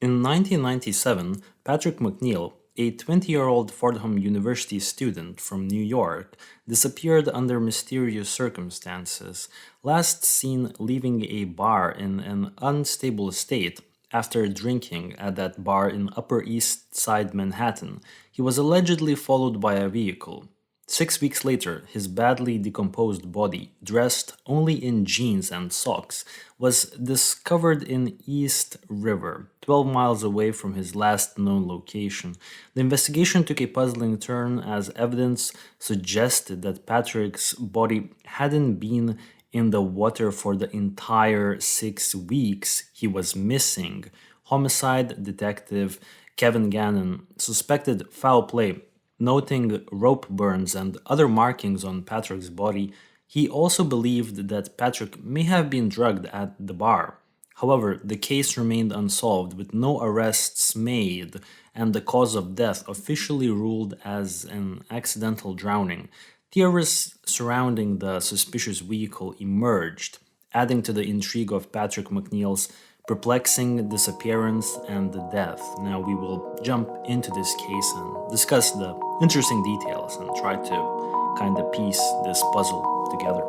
In 1997, Patrick Mcneill, a 20-year-old Fordham University student from New York, disappeared under mysterious circumstances, last seen leaving a bar in an unstable state after drinking at that bar in Upper East Side Manhattan. He was allegedly followed by a vehicle. 6 weeks later, his badly decomposed body, dressed only in jeans and socks, was discovered in East River, 12 miles away from his last known location. The investigation took a puzzling turn as evidence suggested that Patrick's body hadn't been in the water for the entire 6 weeks he was missing. Homicide detective Kevin Gannon suspected foul play. Noting rope burns and other markings on Patrick's body, he also believed that Patrick may have been drugged at the bar. However, the case remained unsolved with no arrests made and the cause of death officially ruled as an accidental drowning. Theories surrounding the suspicious vehicle emerged, adding to the intrigue of Patrick McNeill's perplexing disappearance and the death. Now we will jump into this case and discuss the interesting details and try to kind of piece this puzzle together.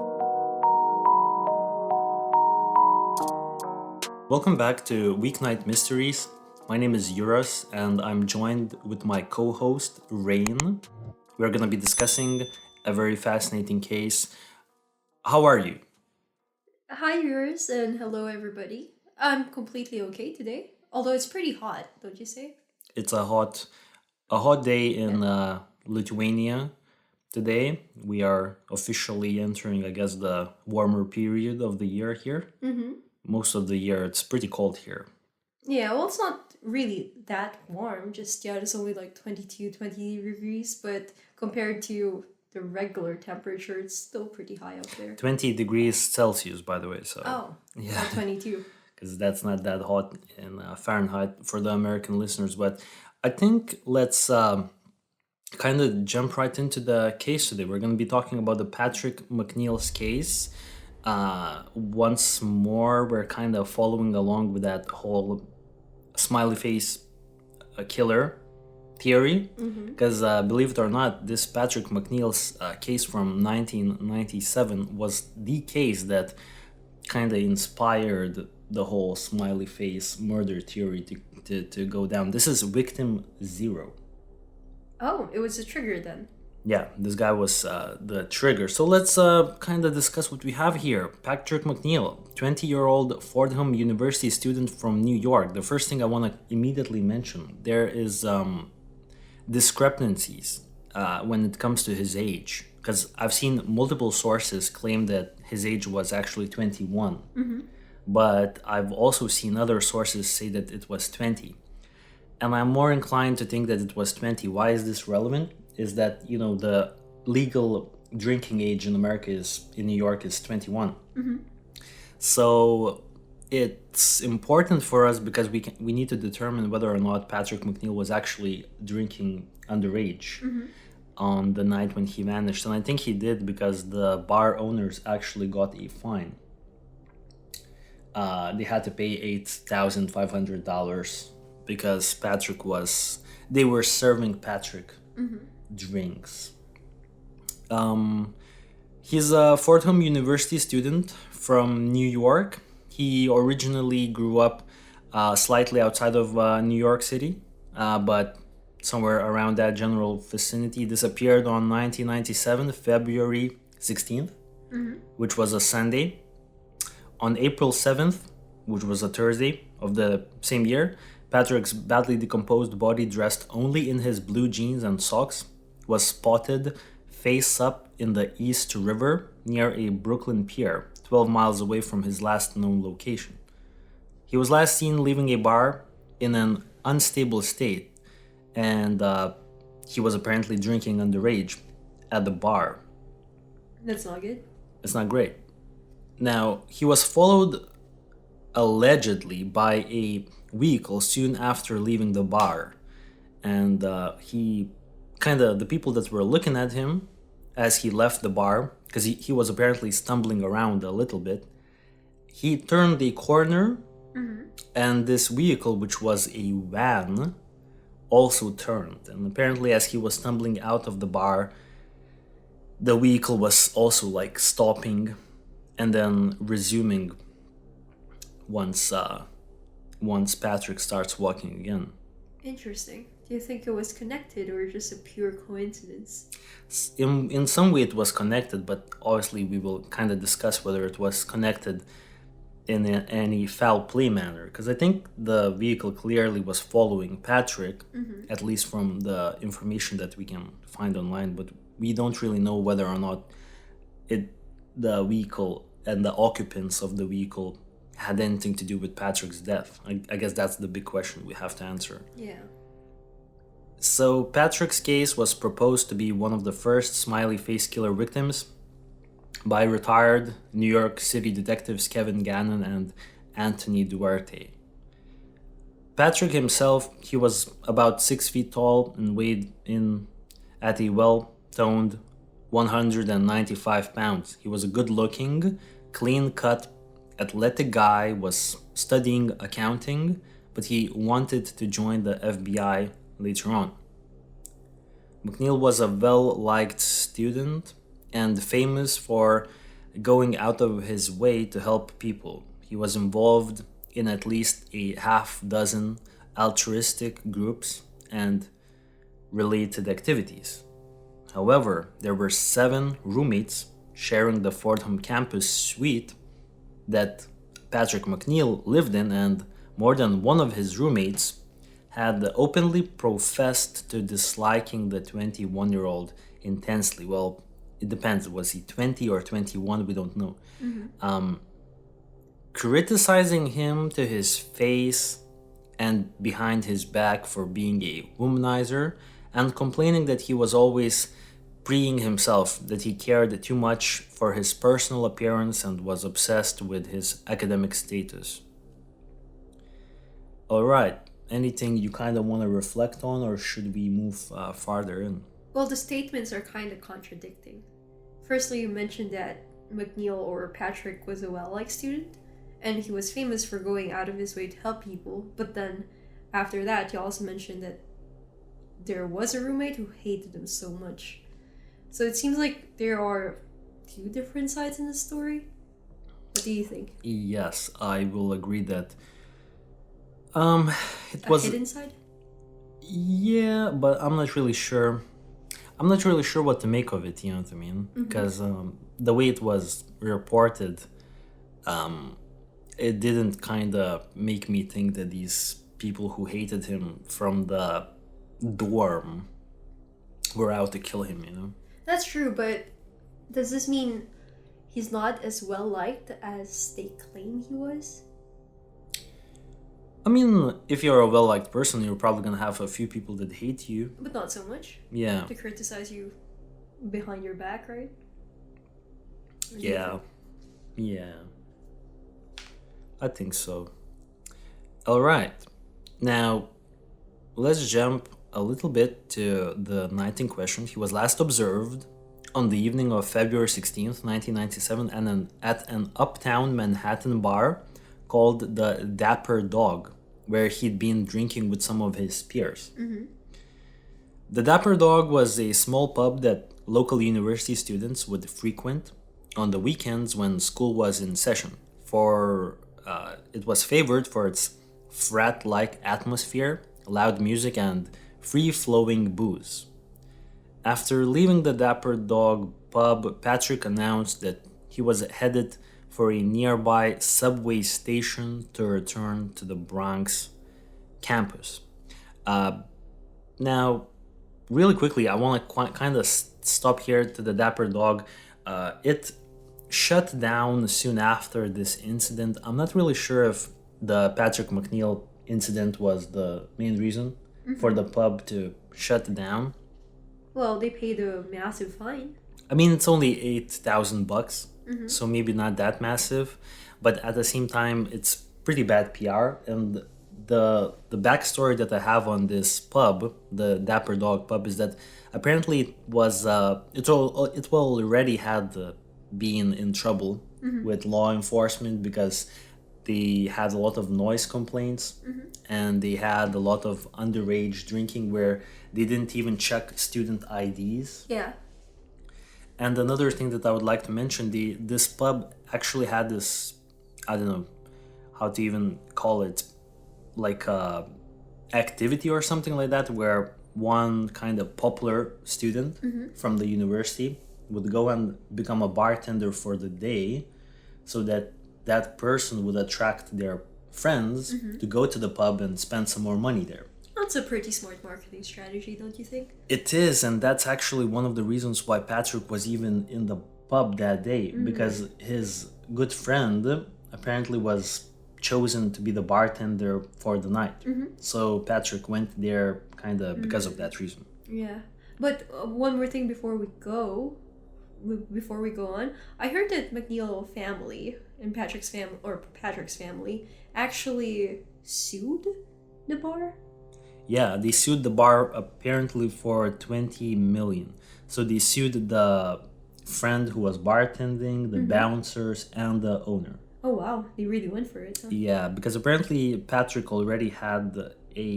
Welcome back to Weeknight Mysteries. My name is Yuras and I'm joined with my co-host Rain. We're going to be discussing a very fascinating case. How are you? Hi, viewers, and hello, everybody. I'm completely okay today, although it's pretty hot, don't you say? It's a hot day in Yeah. Lithuania today. We are officially entering, I guess, the warmer period of the year here. Mm-hmm. Most of the year, it's pretty cold here. Yeah, well, it's not really that warm, just, yeah, it's only like 22, 20 degrees, but compared to the regular temperature, it's still pretty high up there. 20 degrees Celsius, by the way. So, Oh, yeah, 22. because that's not that hot in Fahrenheit for the American listeners. But I think let's kind of jump right into the case today. We're going to be talking about the Patrick McNeill's case. Once more, we're kind of following along with that whole smiley face killer theory. Because believe it or not, this Patrick McNeill's case from 1997 was the case that kind of inspired the whole smiley face murder theory to go down. This is victim zero. Oh, it was a trigger then. Yeah, this guy was the trigger. So let's kind of discuss what we have here. Patrick McNeill, 20-year-old Fordham University student from New York. The first thing I want to immediately mention, there is discrepancies when it comes to his age. Because I've seen multiple sources claim that his age was actually 21. But I've also seen other sources say that it was 20. And I'm more inclined to think that it was 20. Why is this relevant? Is that, the legal drinking age in America in New York is 21. So it's important for us because we need to determine whether or not Patrick McNeill was actually drinking underage on the night when he vanished. And I think he did because the bar owners actually got a fine. They had to pay $8,500 because they were serving Patrick drinks. He's a Fordham University student from New York. He originally grew up slightly outside of New York City, but somewhere around that general vicinity. Disappeared on 1997, February 16th, which was a Sunday. On April 7th, which was a Thursday of the same year, Patrick's badly decomposed body, dressed only in his blue jeans and socks, was spotted face up in the East River near a Brooklyn pier, 12 miles away from his last known location. He was last seen leaving a bar in an unstable state, and he was apparently drinking underage at the bar. That's not good. It's not great. Now, he was followed allegedly by a vehicle soon after leaving the bar. And the people that were looking at him as he left the bar, because he was apparently stumbling around a little bit, he turned the corner And this vehicle, which was a van, also turned. And apparently, as he was stumbling out of the bar, the vehicle was also like stopping and then resuming once Patrick starts walking again. Interesting. Do you think it was connected or just a pure coincidence? In some way, it was connected, but obviously, we will kind of discuss whether it was connected in any foul play manner. Because I think the vehicle clearly was following Patrick, at least from the information that we can find online, but we don't really know whether or not the vehicle and the occupants of the vehicle had anything to do with Patrick's death. I guess that's the big question we have to answer. Yeah. So Patrick's case was proposed to be one of the first smiley face killer victims by retired New York City detectives Kevin Gannon and Anthony Duarte. Patrick himself, he was about 6 feet tall and weighed in at a well-toned 195 pounds. He was a good-looking, clean-cut, athletic guy, was studying accounting, but he wanted to join the FBI later on. Mcneill was a well-liked student and famous for going out of his way to help people. He was involved in at least a half dozen altruistic groups and related activities. However, there were 7 roommates sharing the Fordham campus suite that Patrick Mcneill lived in, and more than one of his roommates had openly professed to disliking the 21-year-old intensely. Well, it depends. Was he 20 or 21? We don't know. Criticizing him to his face and behind his back for being a womanizer, and complaining that he was always freeing himself, that he cared too much for his personal appearance and was obsessed with his academic status. Alright, anything you kind of want to reflect on, or should we move farther in? Well, the statements are kind of contradicting. Firstly, you mentioned that Mcneill or Patrick was a well-liked student, and he was famous for going out of his way to help people, but then after that, you also mentioned that there was a roommate who hated him so much. So it seems like there are 2 different sides in the story. What do you think? Yes, I will agree that it A was hidden side? yeah, but I'm not really sure. I'm not really sure what to make of it, you know what I mean? Because the way it was reported, it didn't kind of make me think that these people who hated him from the dorm were out to kill him, you know? That's true, but does this mean he's not as well liked as they claim he was? I mean, if you're a well-liked person, you're probably gonna have a few people that hate you. But not so much. Yeah. To criticize you behind your back, right? What do you Yeah. think? Yeah. I think so. Alright. Now, let's jump a little bit to the night in question. He was last observed on the evening of February 16th, 1997, at an uptown Manhattan bar called the Dapper Dog, where he'd been drinking with some of his peers. The Dapper Dog was a small pub that local university students would frequent on the weekends when school was in session. It was favored for its frat-like atmosphere, loud music, and free-flowing booze. After leaving the Dapper Dog pub, Patrick announced that he was headed for a nearby subway station to return to the Bronx campus. Now, really quickly, I want to kind of stop here to the Dapper Dog. It shut down soon after this incident. I'm not really sure if the Patrick Mcneill incident was the main reason for the pub to shut down. Well, they paid a massive fine. I mean, it's only $8,000, so maybe not that massive, but at the same time, it's pretty bad PR. And the backstory that I have on this pub, the Dapper Dog pub, is that apparently it already had been in trouble with law enforcement because they had a lot of noise complaints, and they had a lot of underage drinking where they didn't even check student IDs. Yeah. And another thing that I would like to mention, this pub actually had this, I don't know how to even call it, like activity or something like that, where one kind of popular student from the university would go and become a bartender for the day, so that that person would attract their friends to go to the pub and spend some more money there. That's a pretty smart marketing strategy, don't you think? It is, and that's actually one of the reasons why Patrick was even in the pub that day, because his good friend apparently was chosen to be the bartender for the night. So Patrick went there kind of because of that reason. Yeah. But one more thing before we go on, I heard that Mcneill family and Patrick's family actually sued the bar. Yeah, they sued the bar apparently for 20 million. So they sued the friend who was bartending, the bouncers, and the owner. Oh wow, they really went for it, huh? Yeah, because apparently Patrick already had a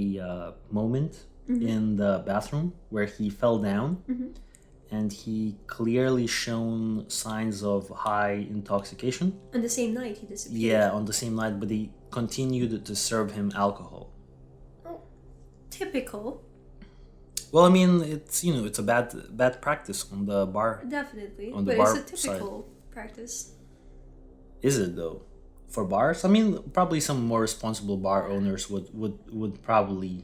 moment in the bathroom where he fell down, and he clearly shown signs of high intoxication. On the same night he disappeared. Yeah, on the same night, but they continued to serve him alcohol. Oh, typical. Well, I mean, it's a bad practice on the bar. Definitely, On the but bar it's a typical practice. Is it though? For bars? I mean, probably some more responsible bar owners would probably.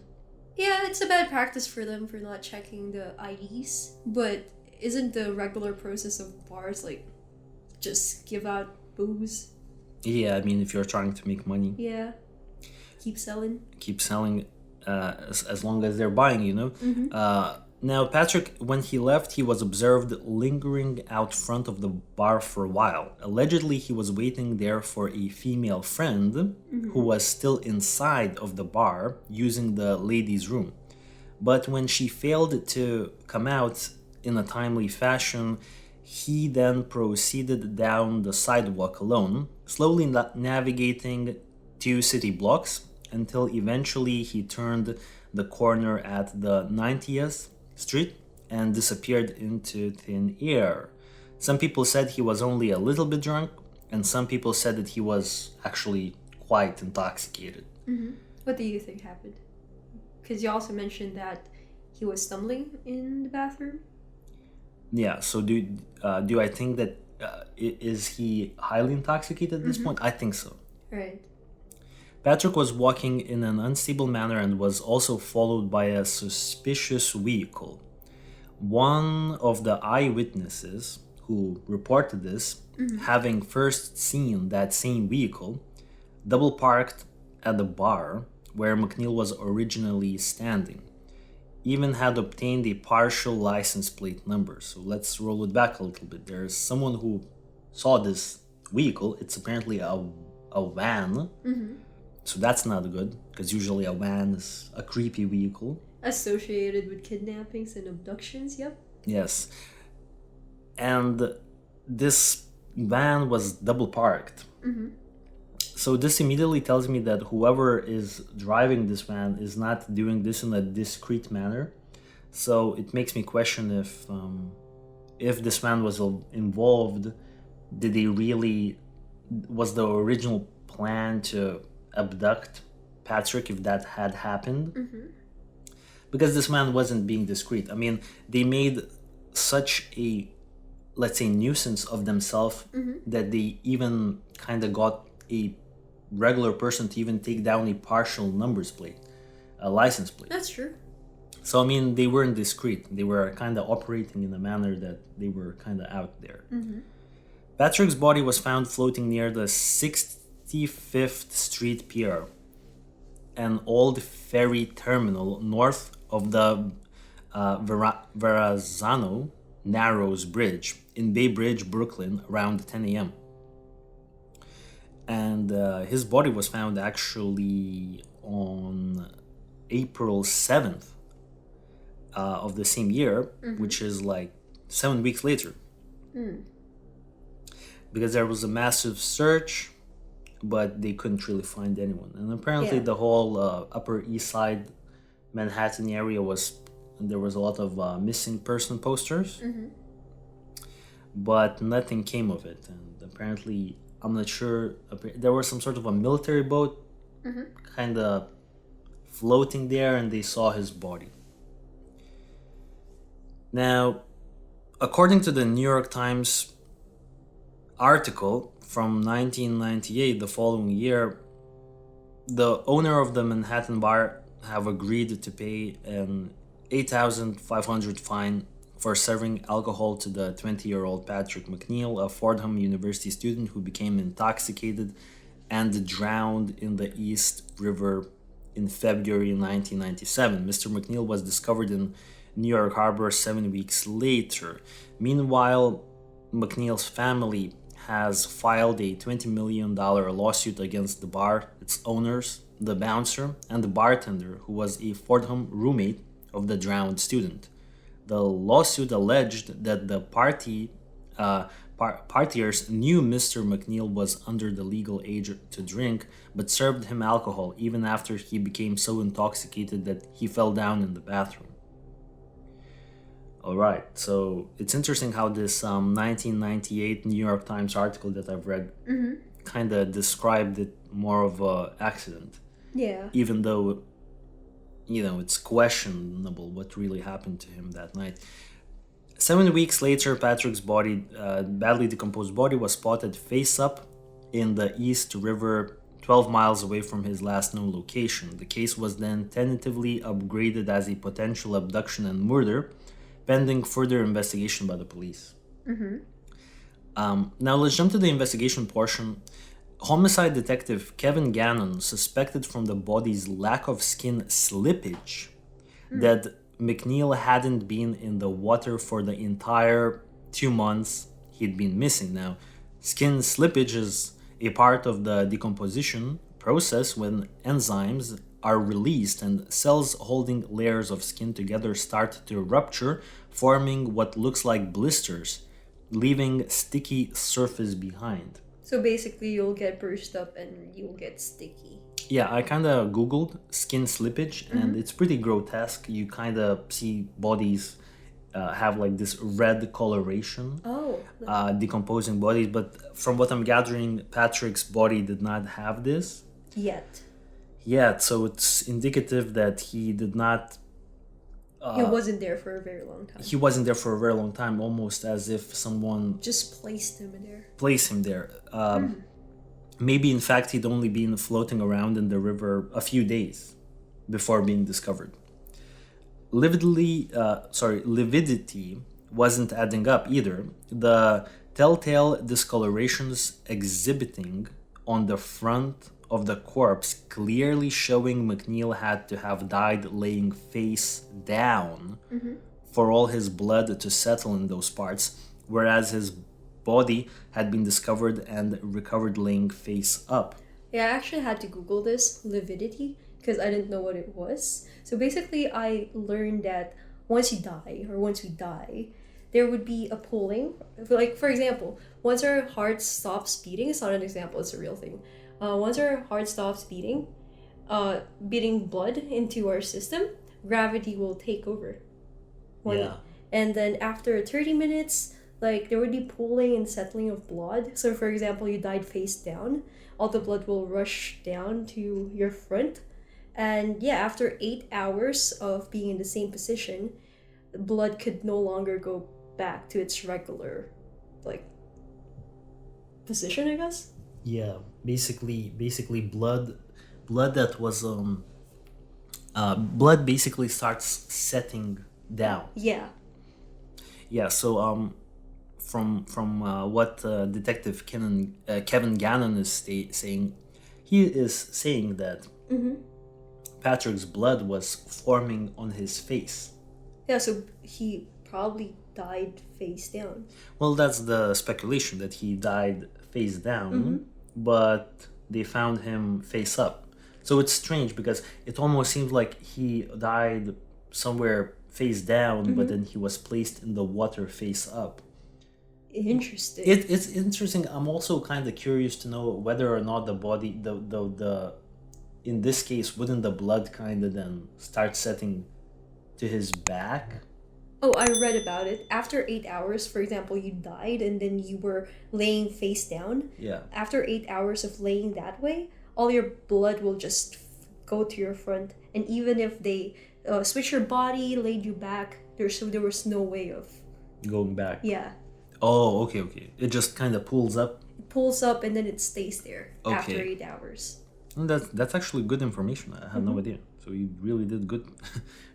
Yeah, it's a bad practice for them for not checking the IDs, but isn't the regular process of bars like just give out booze? Yeah, I mean, if you're trying to make money, Yeah. Keep selling. keep selling as long as they're buying, Now, Patrick, when he left, he was observed lingering out front of the bar for a while. Allegedly, he was waiting there for a female friend who was still inside of the bar using the ladies' room. But when she failed to come out in a timely fashion, he then proceeded down the sidewalk alone, slowly navigating 2 city blocks until eventually he turned the corner at the 90th Street and disappeared into thin air. Some people said he was only a little bit drunk, and some people said that he was actually quite intoxicated. What do you think happened? Because you also mentioned that he was stumbling in the bathroom. Yeah, so do I think that is he highly intoxicated at this point? I think so. Right. Patrick was walking in an unstable manner and was also followed by a suspicious vehicle. One of the eyewitnesses who reported this, having first seen that same vehicle, double parked at the bar where Mcneill was originally standing, even had obtained a partial license plate number. So let's roll it back a little bit. There's someone who saw this vehicle. It's apparently a van. So that's not good, because usually a van is a creepy vehicle. Associated with kidnappings and abductions, yep. Yes. And this van was double parked. So this immediately tells me that whoever is driving this van is not doing this in a discreet manner. So it makes me question if this van was involved, was the original plan to abduct Patrick if that had happened? Because this man wasn't being discreet. I mean, they made such a, let's say, nuisance of themselves that they even kind of got a regular person to even take down a partial numbers plate, a license plate. That's true. So, I mean, they weren't discreet. They were kind of operating in a manner that they were kind of out there. Patrick's body was found floating near the 65th Street Pier, an old ferry terminal north of the Verrazano Narrows Bridge in Bay Bridge, Brooklyn, around 10 a.m. And his body was found actually on April 7th of the same year, which is like 7 weeks later. Because there was a massive search but they couldn't really find anyone. And apparently, Yeah. the whole Upper East Side Manhattan area there was a lot of missing person posters, but nothing came of it. And apparently, I'm not sure. There was some sort of a military boat, kind of floating there, and they saw his body. Now, according to the New York Times article from 1998, the following year, the owner of the Manhattan bar have agreed to pay an $8,500 fine for serving alcohol to the 20-year-old Patrick Mcneill, a Fordham University student who became intoxicated and drowned in the East River in February 1997. Mr. Mcneill was discovered in New York Harbor 7 weeks later. Meanwhile, McNeill's family has filed a $20 million lawsuit against the bar, its owners, the bouncer, and the bartender, who was a Fordham roommate of the drowned student. The lawsuit alleged that the partiers knew Mr. Mcneill was under the legal age to drink, but served him alcohol even after he became so intoxicated that he fell down in the bathroom. All right, so it's interesting how this 1998 New York Times article that I've read kind of described it more of an accident. Yeah. Even though, it's questionable what really happened to him that night. 7 weeks later, Patrick's body, badly decomposed body, was spotted face up in the East River, 12 miles away from his last known location. The case was then tentatively upgraded as a potential abduction and murder, pending further investigation by the police. Now let's jump to the investigation portion. Homicide detective Kevin Gannon suspected from the body's lack of skin slippage that McNeill hadn't been in the water for the entire 2 months he'd been missing. Now, skin slippage is a part of the decomposition process when enzymes are released and cells holding layers of skin together start to rupture, forming what looks like blisters, leaving sticky surface behind. So basically, you'll get bruised up and you'll get sticky. Yeah, I kind of Googled skin slippage and it's pretty grotesque. You kind of see bodies have like this red coloration, Oh. decomposing bodies. But from what I'm gathering, Patrick's body did not have this Yet. yet. So it's indicative that he did not. He wasn't there for a very long time. He wasn't there for a very long time, almost as if someone Just placed him in there. placed him there. Maybe, in fact, he'd only been floating around in the river a few days before being discovered. Lividity wasn't adding up either. The telltale discolorations exhibiting on the front of the corpse clearly showing McNeill had to have died laying face down for all his blood to settle in those parts, whereas his body had been discovered and recovered laying face up. Yeah, I actually had to Google this, lividity, because I didn't know what it was. So basically, I learned that once we die, there would be a pulling. Like, for example, once our heart stops beating, it's not an example, it's a real thing. Once our heart stops beating blood into our system, gravity will take over. And then after 30 minutes, like, there would be pooling and settling of blood. So, for example, you died face down, all the blood will rush down to your front. And yeah, after 8 hours of being in the same position, blood could no longer go back to its regular, like, position, I guess. Yeah, basically blood that was blood basically starts setting down. Yeah. Yeah, so from what Detective Kevin Gannon is saying, he is saying that Patrick's blood was forming on his face. Yeah, so he probably died face down. Well, that's the speculation, that he died face down, but they found him face up. So it's strange because it almost seems like he died somewhere face down, but then he was placed in the water face up. Interesting. It's interesting. I'm also kind of curious to know whether or not the body, the in this case, wouldn't the blood kind of then start setting to his back? Oh, I read about it. After 8 hours, for example, you died and then you were laying face down. Yeah. After 8 hours of laying that way, all your blood will just go to your front. And even if they switch your body, laid you back, there was no way of. Going back. Yeah. Oh, okay, okay. It just kind of pulls up. It pulls up and then it stays there after Okay. 8 hours. And that's actually good information. I had no idea. So you really did good,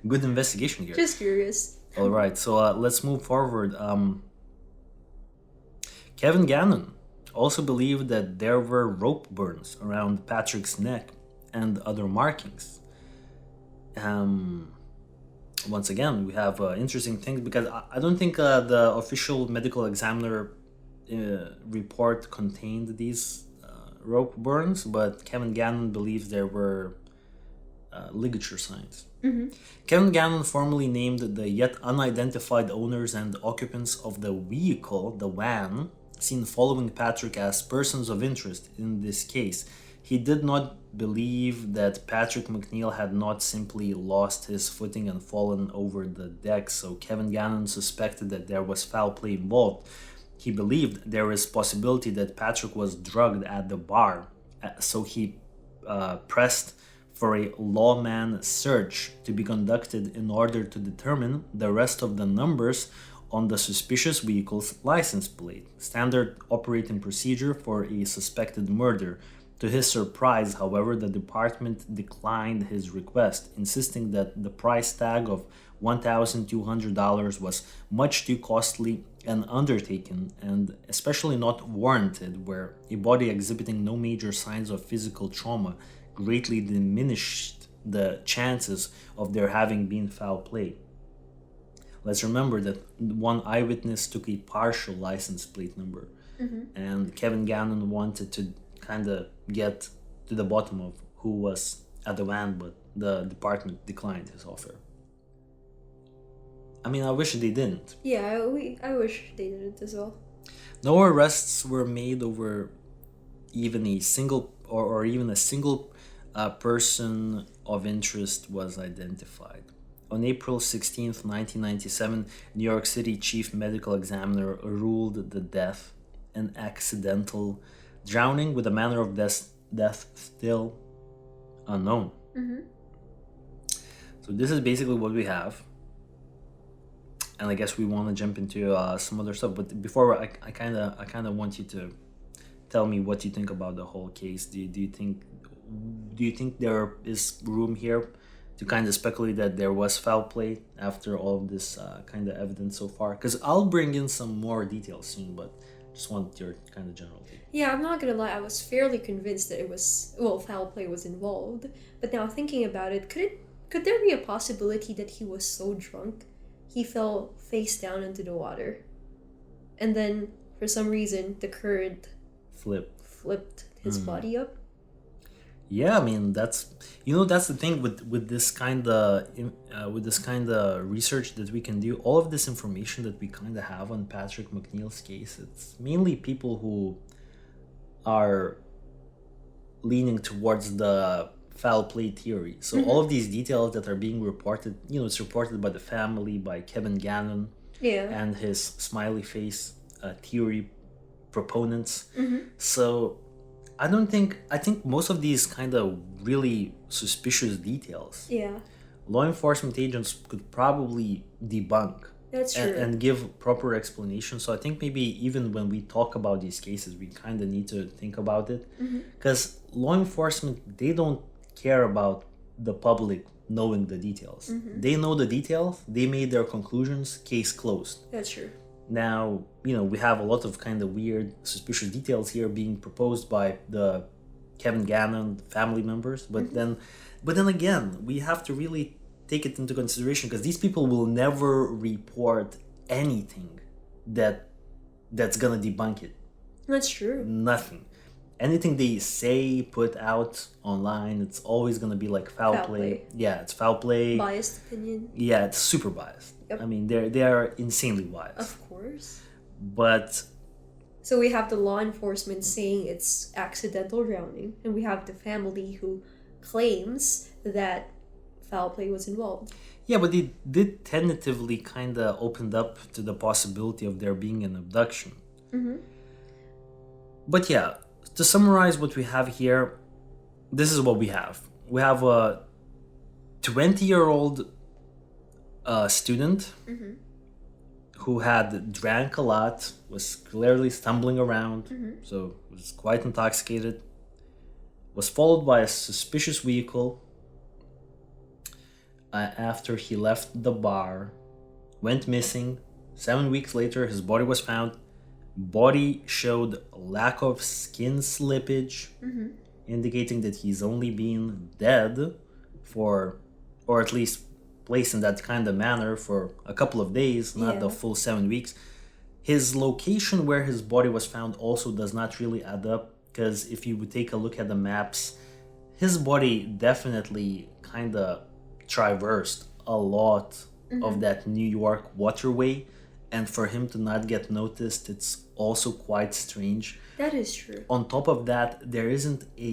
good investigation here. Just curious. All right, so let's move forward. Kevin Gannon also believed that there were rope burns around Patrick's neck and other markings. Once again, we have interesting things because I don't think the official medical examiner report contained these rope burns, but Kevin Gannon believes there were ligature signs. Kevin Gannon formally named the yet unidentified owners and occupants of the vehicle, the van, seen following Patrick as persons of interest in this case. He did not believe that Patrick Mcneill had not simply lost his footing and fallen over the deck, so Kevin Gannon suspected that there was foul play involved. He believed there is possibility that Patrick was drugged at the bar, so he pressed for a lawman search to be conducted in order to determine the rest of the numbers on the suspicious vehicle's license plate, standard operating procedure for a suspected murder. To his surprise, however, the department declined his request, insisting that the price tag of $1,200 was much too costly an undertaking and especially not warranted, where a body exhibiting no major signs of physical trauma greatly diminished the chances of there having been foul play. Let's remember that one eyewitness took a partial license plate number, and Kevin Gannon wanted to kind of get to the bottom of who was at the van, but the department declined his offer. I mean, I wish they didn't. Yeah, I wish they didn't as well. No arrests were made over even a single or even a single person of interest was identified. On April 16th, 1997, New York City Chief Medical Examiner ruled the death an accidental drowning with a manner of death still unknown. So this is basically what we have. And I guess we want to jump into some other stuff. But before, I kind of want you to tell me what you think about the whole case. Do you think there is room here to kind of speculate that there was foul play after all of this kind of evidence so far? Because I'll bring in some more details soon, but just want your kind of general take. Yeah, I'm not gonna lie, I was fairly convinced that foul play was involved. But now thinking about it, could there be a possibility that he was so drunk he fell face down into the water, and then for some reason the current flipped his body up? Yeah, I mean that's the thing with this kind of research that we can do. All of this information that we kind of have on Patrick Mcneill's case, it's mainly people who are leaning towards the foul play theory. So all of these details that are being reported, it's reported by the family, by Kevin Gannon, and his smiley face theory proponents. So I think most of these kind of really suspicious details, law enforcement agents could probably debunk. That's true. And give proper explanation. So I think maybe even when we talk about these cases, we kind of need to think about it, because law enforcement, they don't care about the public knowing the details. They know the details, they made their conclusions, case closed. That's true. Now, we have a lot of kind of weird, suspicious details here being proposed by the Kevin Gannon family members, but then again, we have to really take it into consideration, because these people will never report anything that's gonna debunk it. That's true. Nothing. Anything they say, put out online, it's always gonna be like foul play. Yeah, it's foul play. Biased opinion. Yeah, it's super biased. Yep. I mean, they are insanely biased. Of course. But So we have the law enforcement saying it's accidental drowning, and we have the family who claims that foul play was involved. yeah, but they did tentatively kind of opened up to the possibility of there being an abduction. Mm-hmm. But yeah, to summarize what we have here, this is what we have. We have a 20-year-old student Mm-hmm. who had drank a lot, was clearly stumbling around, so was quite intoxicated, was followed by a suspicious vehicle after he left the bar, went missing. 7 weeks later, his body was found. Body showed lack of skin slippage, indicating that he's only been dead for, or at least placed in that kind of manner for a couple of days, not the Yeah. full 7 weeks. His location where his body was found also does not really add up, because if you would take a look at the maps, his body definitely kind of traversed a lot of that New York waterway, and for him to not get noticed, it's also quite strange. That is true. On top of that, there isn't a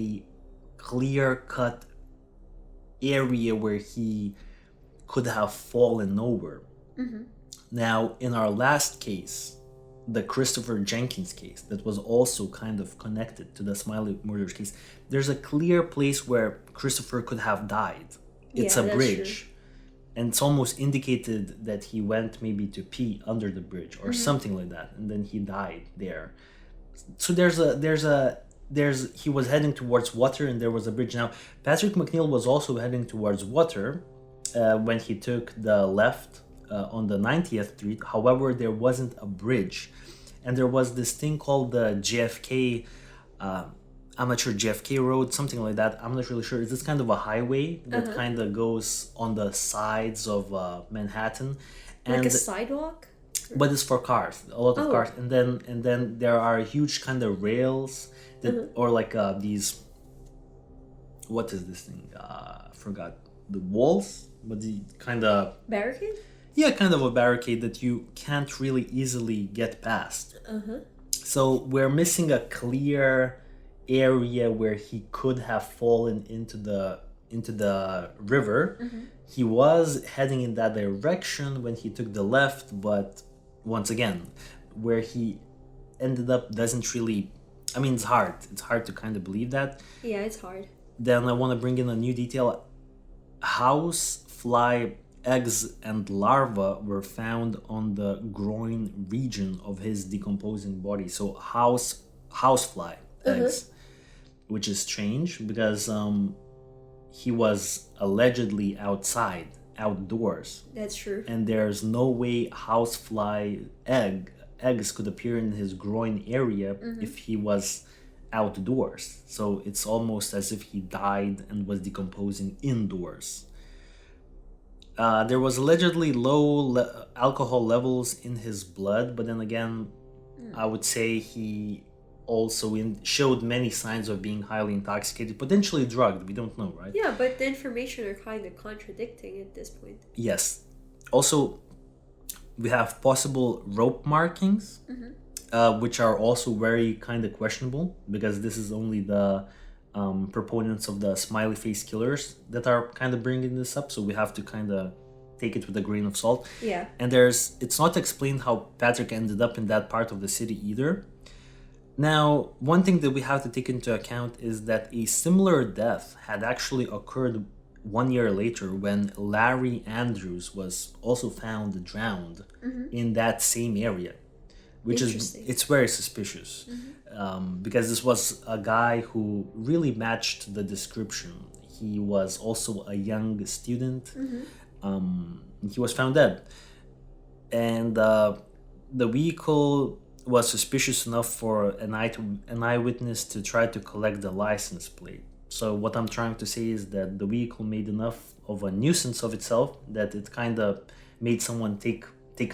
clear-cut area where he could have fallen over. Now, in our last case, the Christopher Jenkins case, that was also kind of connected to the Smiley murders case, there's a clear place where Christopher could have died. It's Yeah, a that's bridge. true. And it's almost indicated that he went maybe to pee under the bridge or something like that, and then he died there. So he was heading towards water, and there was a bridge. Now, Patrick Mcneill was also heading towards water when he took the left on the 90th Street. However, there wasn't a bridge, and there was this thing called the JFK. I'm not sure, JFK Road, something like that. I'm not really sure. It's this kind of a highway that kind of goes on the sides of Manhattan, Like and a sidewalk? but it's for cars, a lot of Oh. cars, and then there are huge kind of rails that or like these. What is this thing? I forgot the walls, but the kind of Barricade? kind of a barricade that you can't really easily get past. So we're missing a clear area where he could have fallen into the river. He was heading in that direction when he took the left, but once again, where he ended up doesn't really. I mean, it's hard. It's hard to kind of believe that. Yeah, it's hard. Then I want to bring in a new detail. House fly eggs and larvae were found on the groin region of his decomposing body. So housefly eggs, which is strange because he was allegedly outdoors, That's true. and there's no way housefly eggs could appear in his groin area if he was outdoors. So it's almost as if he died and was decomposing indoors. There was allegedly low alcohol levels in his blood, but then again, I would say he also showed many signs of being highly intoxicated, potentially drugged. We don't know, right? Yeah, but the information are kind of contradicting at this point. Yes. Also, we have possible rope markings, which are also very kind of questionable, because this is only the proponents of the smiley face killers that are kind of bringing this up, so we have to kind of take it with a grain of salt. Yeah. And it's not explained how Patrick ended up in that part of the city either. Now, one thing that we have to take into account is that a similar death had actually occurred 1 year later when Larry Andrews was also found drowned in that same area, which is Interesting. it's very suspicious because this was a guy who really matched the description. He was also a young student. He was found dead, and the vehicle was suspicious enough for an eyewitness to try to collect the license plate. So what I'm trying to say is that the vehicle made enough of a nuisance of itself that it kind of made someone take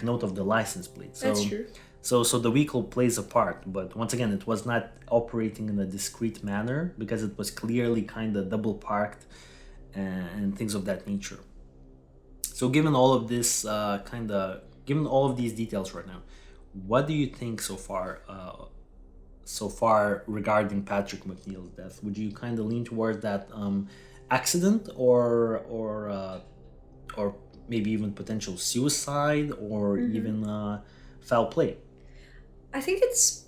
note of the license plate. So, That's true. So the vehicle plays a part, but once again, it was not operating in a discreet manner because it was clearly kind of double parked and things of that nature. So given all of this given all of these details right now, what do you think so far? So far regarding Patrick McNeill's death, would you kind of lean towards that accident, or maybe even potential suicide, or even foul play? I think it's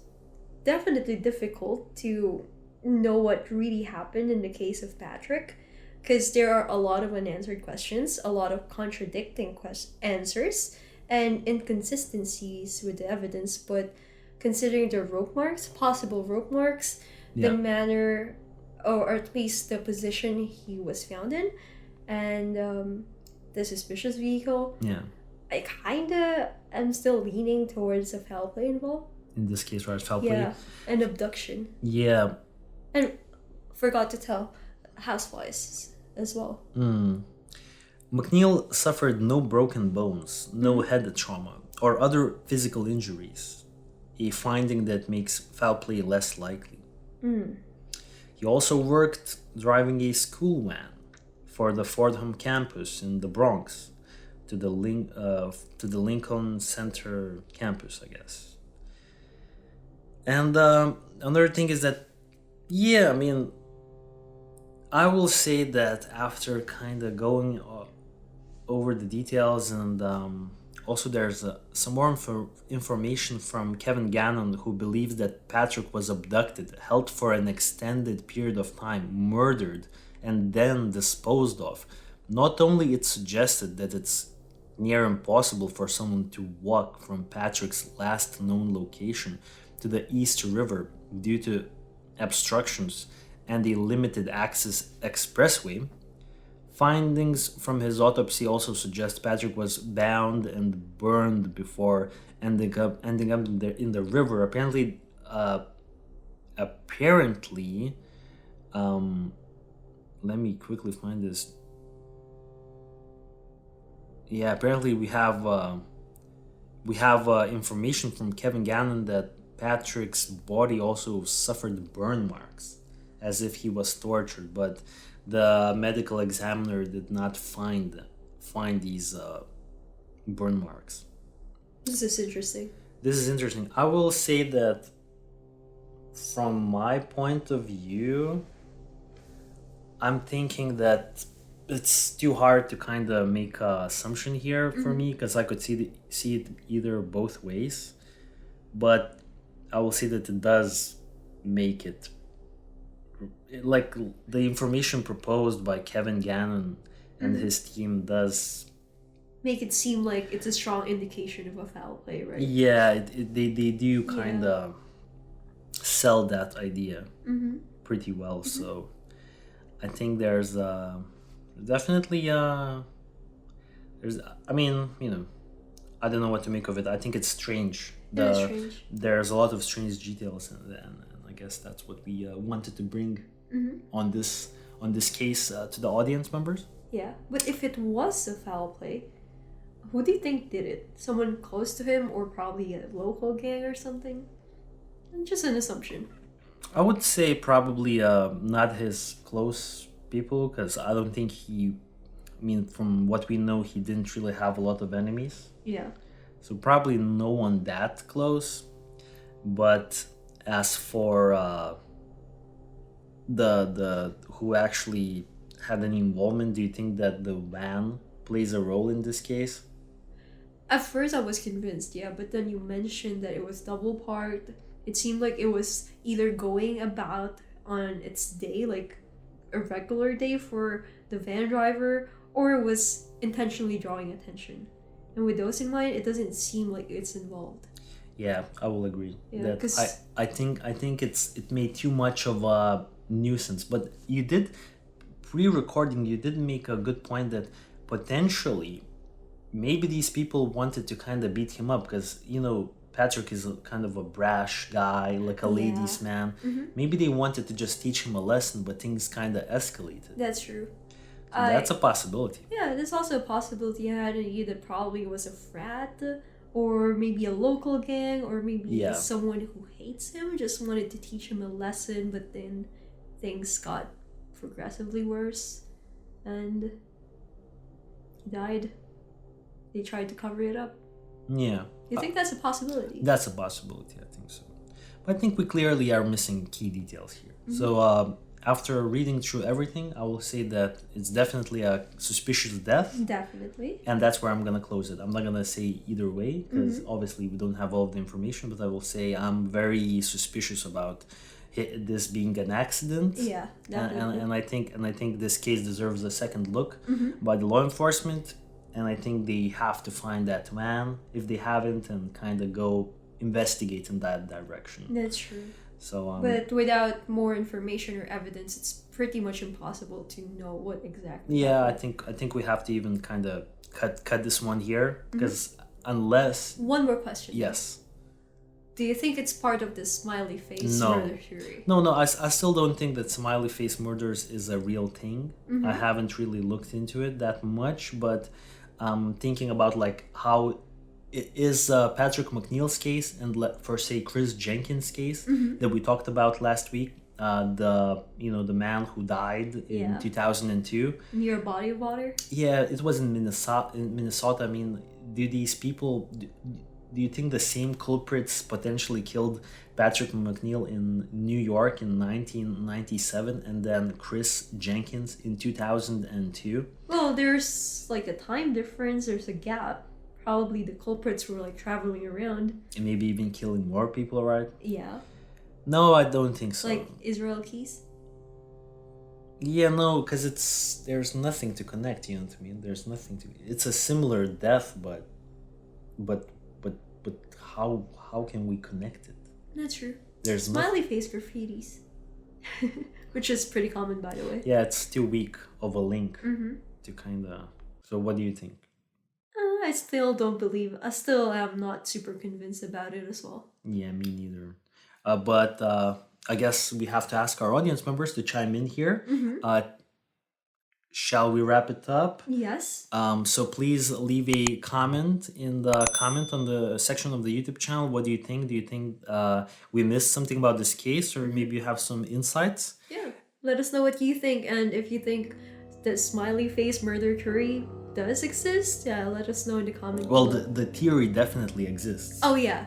definitely difficult to know what really happened in the case of Patrick because there are a lot of unanswered questions, a lot of contradicting answers, and inconsistencies with the evidence. But considering the rope marks, possible rope marks, the Yeah, manner, or at least the position he was found in, and the suspicious vehicle, yeah. I kinda am still leaning towards a foul play involved. In this case, right, foul play. Yeah, and abduction. Yeah. And forgot to tell houseflies as well. McNeill suffered no broken bones, no head trauma, or other physical injuries, a finding that makes foul play less likely. He also worked driving a school van for the Fordham campus in the Bronx to the Lincoln Center campus, I guess. And another thing is that, yeah, I mean, I will say that after kind of going over the details, and also there's some more information from Kevin Gannon, who believes that Patrick was abducted, held for an extended period of time, murdered, and then disposed of. Not only it suggested that it's near impossible for someone to walk from Patrick's last known location to the East River due to obstructions and a limited access expressway. Findings from his autopsy also suggest Patrick was bound and burned before ending up in the river. Apparently, let me quickly find this. Yeah, apparently we have information from Kevin Gannon that Patrick's body also suffered burn marks, as if he was tortured, but the medical examiner did not find these burn marks. This is interesting. This is interesting. I will say that from my point of view, I'm thinking that it's too hard to kind of make an assumption here for me, because I could see it either both ways, but I will say that it does make it like the information proposed by Kevin Gannon and his team does Make it seem like it's a strong indication of a foul play, right? yeah, they do kind of sell that idea pretty well. So I think there's definitely there's, I mean, I don't know what to make of it. I think it's strange. It is strange. There's a lot of strange details, and I guess that's what we wanted to bring on this case to the audience members. Yeah, but if it was a foul play, who do you think did it? Someone close to him, or probably a local gang or something? Just an assumption. I would say probably not his close people, because I don't think I mean, from what we know, he didn't really have a lot of enemies. Yeah. So probably no one that close. But as for the who actually had any involvement, do you think that the van plays a role in this case? At first, I was convinced, yeah, but then you mentioned that it was double parked. It seemed like it was either going about on its day, like a regular day for the van driver, or it was intentionally drawing attention. And with those in mind, it doesn't seem like it's involved. Yeah, I will agree. Yeah, That 'cause- I think it made too much of a nuisance. But you did pre-recording. You did make a good point that potentially maybe these people wanted to kind of beat him up, because Patrick is kind of a brash guy, like a ladies' man. Maybe they wanted to just teach him a lesson, but things kind of escalated. That's true. So that's a possibility. Yeah, there's also a possibility had it either probably was a frat, or maybe a local gang, or maybe someone who hates him just wanted to teach him a lesson, but then things got progressively worse, and he died. They tried to cover it up. Yeah. You think that's a possibility? That's a possibility, I think so. But I think we clearly are missing key details here. So after reading through everything, I will say that it's definitely a suspicious death. Definitely. And that's where I'm going to close it. I'm not going to say either way, because obviously we don't have all of the information, but I will say I'm very suspicious about this being an accident. Yeah, definitely. And I think this case deserves a second look by the law enforcement. And I think they have to find that man, if they haven't, and kind of go investigate in that direction. That's true. So, but without more information or evidence, it's pretty much impossible to know what exactly. Yeah, I think we have to even kind of cut this one here, because unless. One more question. Yes. Do you think it's part of the smiley face murder theory? No, I still don't think that smiley face murders is a real thing. I haven't really looked into it that much, but thinking about like how it is Patrick Mcneill's case and for say Chris Jenkins' case that we talked about last week, the man who died in 2002 near a body of water. Yeah, it was in Minnesota. I mean, do these people? Do you think the same culprits potentially killed Patrick Mcneill in New York in 1997 and then Chris Jenkins in 2002? Well, there's like a time difference. There's a gap. Probably the culprits were like traveling around. And maybe even killing more people, right? Yeah. No, I don't think so. Like Israel Keys? Yeah, no, because there's nothing to connect, you know what I mean? There's nothing to... It's a similar death, but how can we connect it? That's true. There's smiley face graffitis. Which is pretty common, by the way. Yeah, it's too weak of a link to kind of... So what do you think? I still don't believe... I still am not super convinced about it as well. Yeah, me neither. But I guess we have to ask our audience members to chime in here. Shall we wrap it up? Yes. So please leave a comment in the comment on the section of the YouTube channel. What do you think? Do you think we missed something about this case, or maybe you have some insights? Yeah. Let us know what you think, and if you think the smiley face murder theory does exist, let us know in the comments. Well, the theory definitely exists. Oh yeah.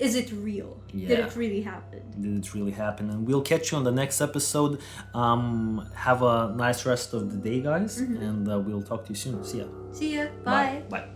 Is it real? Yeah. Did it really happen? Did it really happen? And we'll catch you on the next episode. Have a nice rest of the day, guys, and we'll talk to you soon. See ya. See ya. Bye. Bye. Bye.